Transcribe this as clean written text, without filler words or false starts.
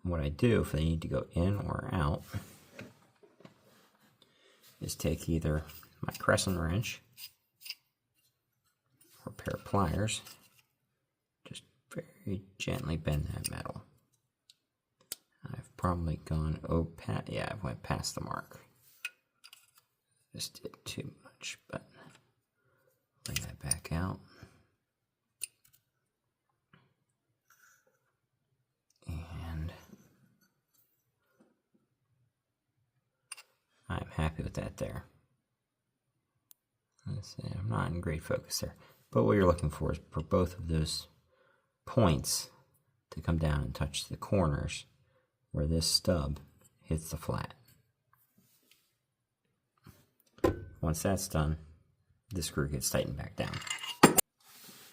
What I do if they need to go in or out is take either my crescent wrench or a pair of pliers, just very gently bend that metal. I've probably gone I went past the mark. Just did too much, but lay that back out. And I'm happy with that there. Let's see, I'm not in great focus there. But what you're looking for is for both of those points to come down and touch the corners where this stub hits the flat. Once that's done, the screw gets tightened back down.